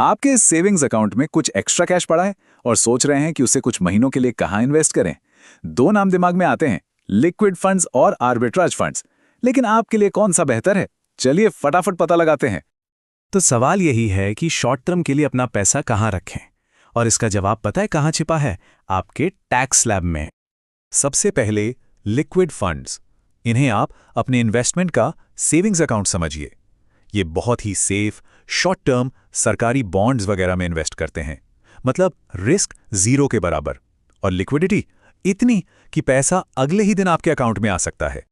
आपके savings account में कुछ एक्स्ट्रा कैश पड़ा है और सोच रहे हैं कि उसे कुछ महीनों के लिए कहाँ इन्वेस्ट करें। दो नाम दिमाग में आते हैं, लिक्विड फंड्स और आर्बिट्राज फंड्स। लेकिन आपके लिए कौन सा बेहतर है? चलिए फटाफट पता लगाते हैं। तो सवाल यही है कि शॉर्ट टर्म के लिए अपना पैसा कहाँ रखें, और इसका जवाब पता है कहाँ छिपा है? आपके टैक्स स्लैब में। सबसे पहले लिक्विड फंड्स। इन्हें आप अपने इन्वेस्टमेंट का सेविंग्स अकाउंट समझिए। ये बहुत ही सेफ, शॉर्ट टर्म सरकारी बॉन्ड्स वगैरह में इन्वेस्ट करते हैं। मतलब रिस्क 0 के बराबर और लिक्विडिटी इतनी कि पैसा अगले ही दिन आपके अकाउंट में आ सकता है।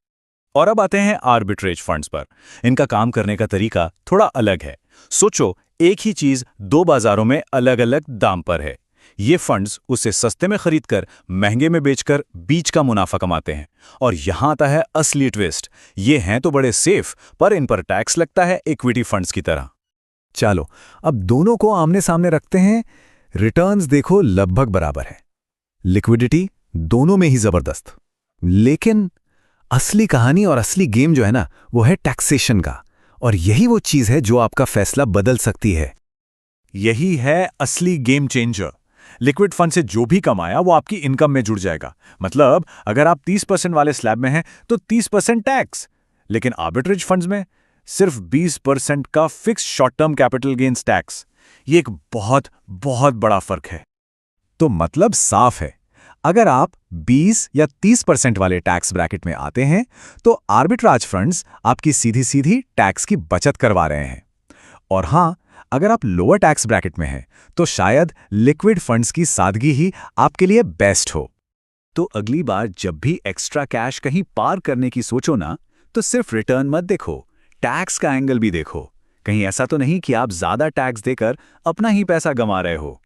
और अब आते हैं आर्बिट्रेज फंड्स पर। इनका काम करने का तरीका थोड़ा अलग है। सोचो, एक ही चीज दो बाजारों में अलग अलग दाम पर है। ये फंड्स उसे सस्ते में खरीदकर महंगे में बेचकर बीच का मुनाफा कमाते हैं। और यहां आता है असली ट्विस्ट। ये हैं तो बड़े सेफ, पर इन पर टैक्स लगता है इक्विटी फंड्स की तरह। चलो अब दोनों को आमने सामने रखते हैं। रिटर्न्स देखो लगभग बराबर है, लिक्विडिटी दोनों में ही जबरदस्त। लेकिन असली कहानी और असली गेम जो है ना, वो है टैक्सेशन का। और यही वो चीज है जो आपका फैसला बदल सकती है। यही है असली गेम चेंजर। लिक्विड फंड से जो भी कमाया वो आपकी इनकम में जुड़ जाएगा। मतलब अगर आप 30% वाले स्लैब में हैं तो 30% टैक्स। लेकिन आर्बिट्रेज फंड्स में सिर्फ 20% का fix short term capital gains tax. ये एक बहुत बहुत बड़ा फर्क है। तो मतलब साफ है, अगर आप 20 या 30% वाले टैक्स ब्रैकेट में आते हैं तो आर्बिट्राज फंड्स आपकी सीधी सीधी टैक्स की बचत करवा रहे हैं। और हां, अगर आप लोअर टैक्स ब्रैकेट में हैं तो शायद लिक्विड फंड्स की सादगी ही आपके लिए बेस्ट हो। तो अगली बार जब भी एक्स्ट्रा कैश कहीं पार करने की सोचो ना, तो सिर्फ रिटर्न मत देखो, टैक्स का एंगल भी देखो। कहीं ऐसा तो नहीं कि आप ज्यादा टैक्स देकर अपना ही पैसा गंवा रहे हो।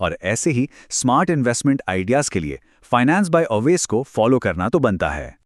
और ऐसे ही स्मार्ट इन्वेस्टमेंट आइडियाज के लिए फाइनेंस बाय अवेस को फॉलो करना तो बनता है।